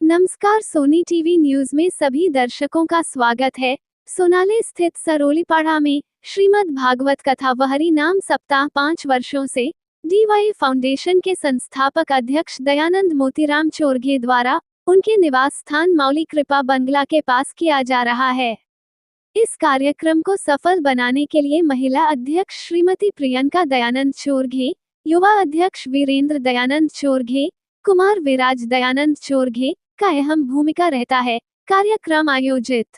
नमस्कार, Sony TV news में सभी दर्शकों का स्वागत है। सोनाली स्थित सरोलीपाड़ा में श्रीमद् भागवत कथा व हरि नाम सप्ताह 5 वर्षों से डीवाई फाउंडेशन के संस्थापक अध्यक्ष दयानंद मोतीराम चोरघे द्वारा उनके निवास स्थान मौली कृपा बंगला के पास किया जा रहा है। इस कार्यक्रम को सफल बनाने के लिए महिला अध्यक्ष श्रीमती प्रियंका दयानंद चोरघे, युवा अध्यक्ष वीरेंद्र दयानंद चोरघे, कुमार विराज दयानंद चोरघे का अहम भूमिका रहता है। कार्यक्रम आयोजित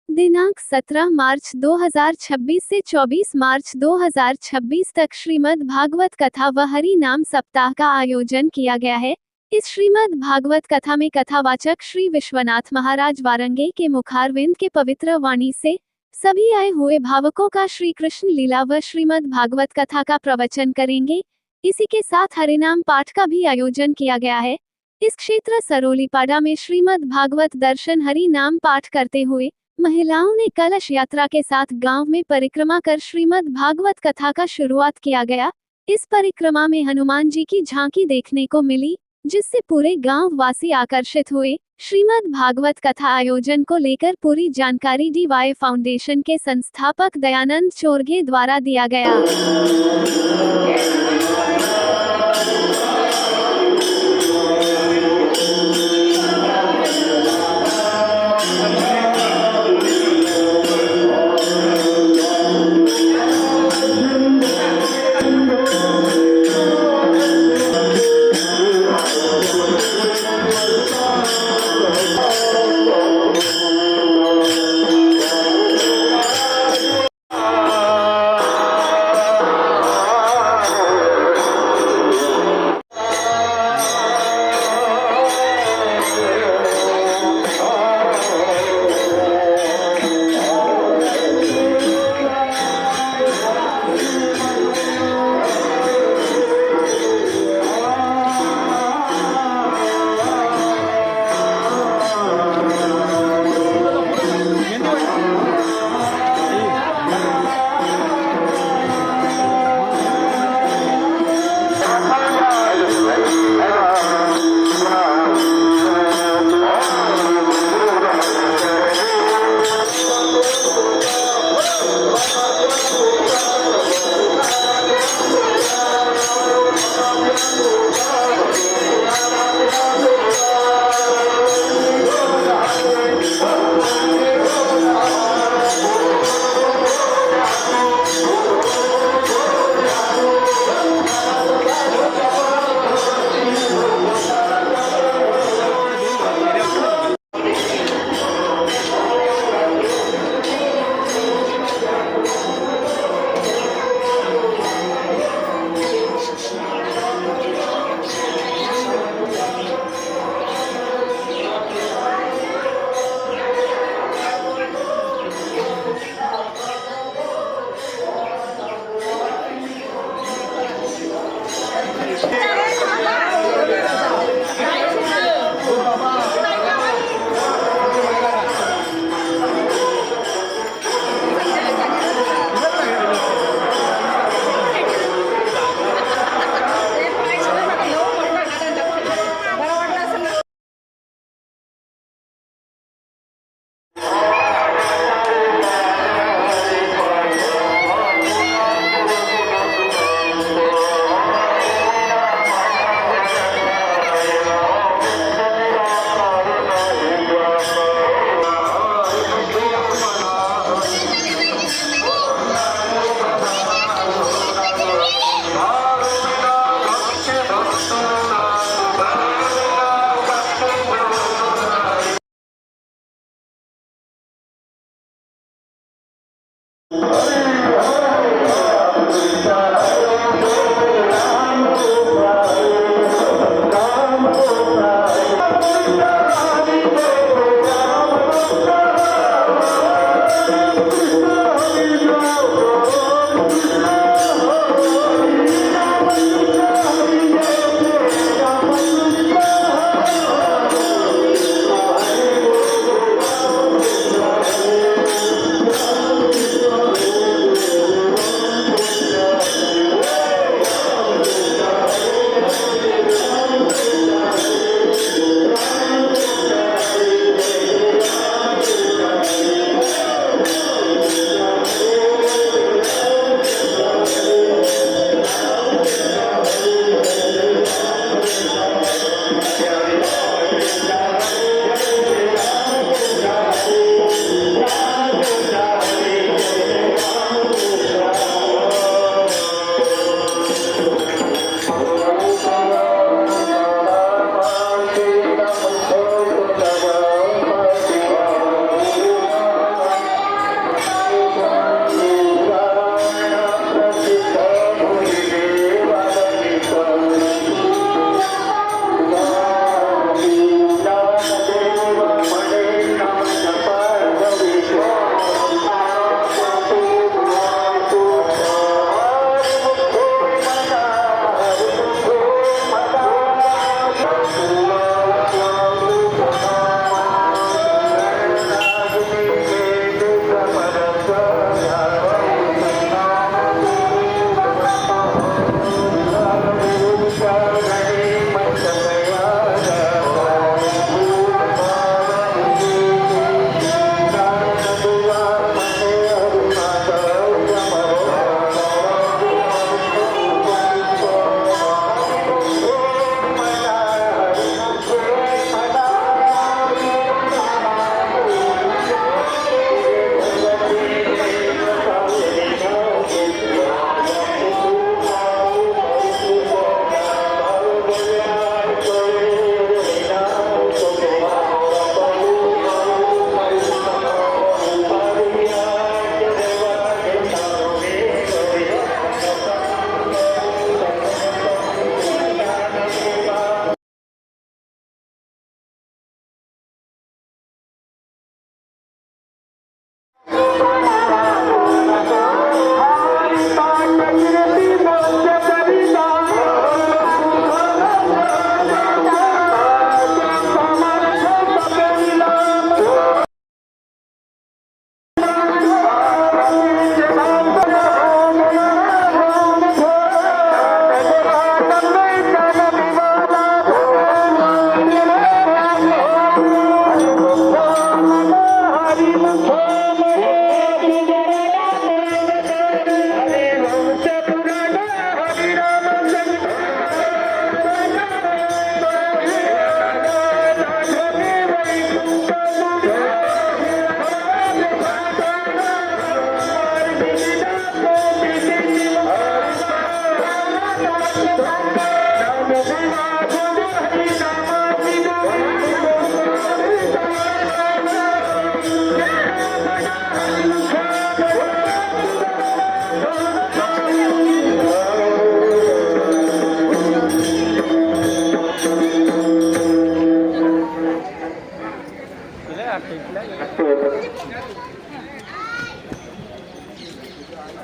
दिनांक 17 मार्च 2026 से 24 मार्च 2026 तक श्रीमद् भागवत कथा व हरि नाम सप्ताह का आयोजन किया गया है। इस श्रीमद् भागवत कथा में कथावाचक श्री विश्वनाथ महाराज वारंगे के मुखारविंद के पवित्र वाणी से सभी आए हुए भावकों का श्री कृष्ण लीला व श्रीमद् भागवत कथा का प्रवचन करेंगे। इसी के साथ हरिनाम पाठ का भी आयोजन किया गया है। इस क्षेत्र सरोलीपाड़ा में श्रीमद् भागवत दर्शन हरि नाम पाठ करते हुए महिलाओं ने कलश यात्रा के साथ गांव में परिक्रमा कर श्रीमद् भागवत कथा का शुरुआत किया गया। इस परिक्रमा में हनुमान जी की झांकी देखने को मिली, जिससे पूरे गांव वासी आकर्षित हुए। श्रीमद् भागवत कथा आयोजन को लेकर पूरी जानकारी डीवाई फाउंडेशन के संस्थापक दयानंद चोरघे द्वारा दिया गया।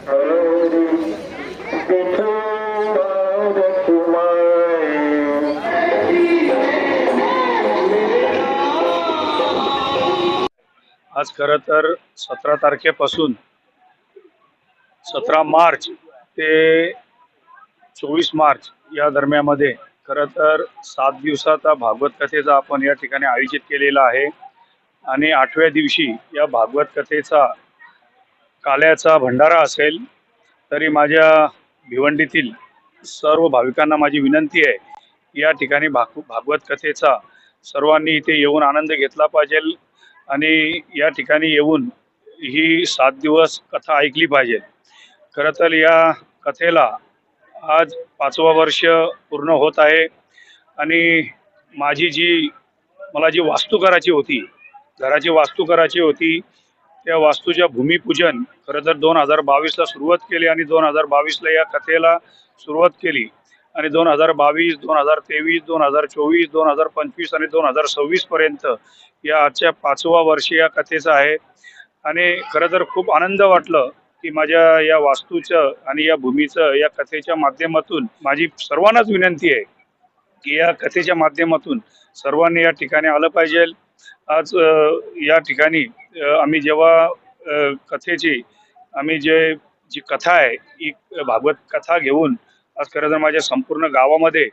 आज खरं तर 17 तारखेपासून 17 मार्च ते 24 मार्च या दरम्यामध्ये खरं तर 7 दिवसाचा भागवत कथेचा आपण या ठिकाणी आयोजित केलेला आहे आणि 8व्या दिवशी या भागवत कथेचा काल्याचा भंडारा असेल. तरी माझ्या भिवंडीतील सर्व भाविकांना माझी विनंती आहे, या ठिकाणी भागवत कथेचा सर्वांनी इथे येऊन आनंद घेतला पाहिजे आणि या ठिकाणी येऊन ही 7 दिवस कथा ऐकली पाहिजे. खरं तर या कथेला आज 5वं वर्ष पूर्ण होत आहे आणि मला जी वास्तू करायची होती, घराची वास्तू करायची होती, त्या वास्तूच्या भूमिपूजन खरं तर 2022ला सुरुवात केली आणि 2022ला या कथेला सुरुवात केली आणि 2022, 2023, 2024, 2025 आणि 2026 पर्यंत या आजच्या 5वं वर्ष या कथेचं आहे. आणि खरं तर खूप आनंद वाटलं की माझ्या या वास्तूचं आणि या भूमीचं या कथेच्या माध्यमातून माझी सर्वांनाच विनंती आहे की या कथेच्या माध्यमातून सर्वांनी या ठिकाणी आलं पाहिजे. आज या ठिकाणी आम्ही जेव्हा कथेची जी कथा आहे ही भागवत कथा घेऊन आज खरं तर माझ्या संपूर्ण गावामध्ये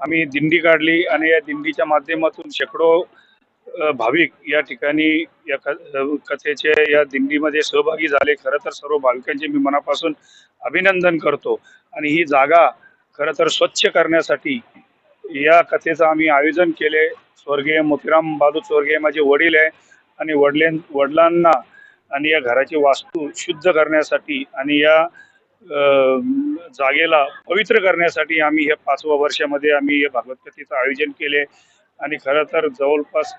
आम्ही दिंडी काढली आणि या दिंडीच्या माध्यमातून शेकडो भाविक या ठिकाणी या कथेचे या दिंडीमध्ये सहभागी झाले. खरं तर सर्व भाविकांचे मी मनापासून अभिनंदन करतो आणि ही जागा खरं तर स्वच्छ करण्यासाठी या कथेचं आम्ही आयोजन केले. स्वर्गीय मोतीराम बहादूर स्वर्गीय माझे वडील आहे आणि वडिलांना आणि या घराची वास्तू शुद्ध करण्यासाठी आणि या जागेला पवित्र करण्यासाठी आम्ही हे 5व्या वर्षामध्ये आम्ही या भागवत कथेचं आयोजन केले आणि खरं तर जवळपास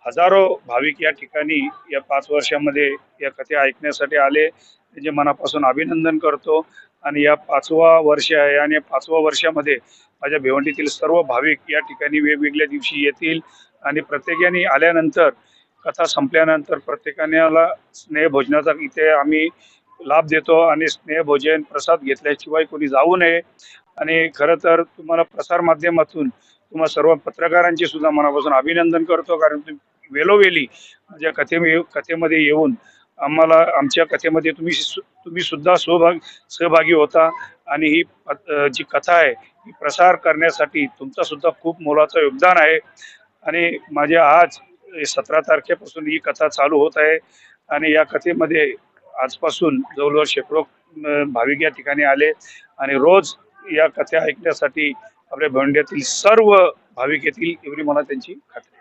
हजारो भाविक या ठिकाणी या 5 वर्षामध्ये या कथे ऐकण्यासाठी आले. त्यांचे मनापासून अभिनंदन करतो आणि या 5वं वर्ष आहे आणि या 5व्या वर्षामध्ये माझ्या भिवंडीतील सर्व भाविक या ठिकाणी वेगवेगळ्या दिवशी येतील आणि प्रत्येकाने आल्यानंतर कथा संपल्यानंतर प्रत्येकाला स्नेहभोजनाचा इथे आम्ही लाभ देतो आणि स्नेहभोजन प्रसाद घेतल्याशिवाय कोणी जाऊ नये. आणि खरं तर तुम्हाला प्रसार माध्यमातून तुम्हा सर्व पत्रकारांचे सुद्धा मनापासून अभिनंदन करतो, कारण तुम्ही वेळोवेळी माझ्या कथेमध्ये येऊन आमच्या कथेमध्ये तुम्ही सुद्धा सहभागी होता आणि ही जी कथा आहे ही प्रसार करण्यासाठी तुमचा सुद्धा खूप मोलाचं योगदान आहे. आणि माझ्या आज 17 तारखेपासून ही कथा चालू होत आहे आणि या कथेमध्ये आजपासून जवळजवळ शेकडो भाविक या ठिकाणी आले आणि रोज या कथा ऐकण्यासाठी आपल्या भिवंडीतील सर्व भाविक येतील एवढी मला त्यांची खात्री आहे.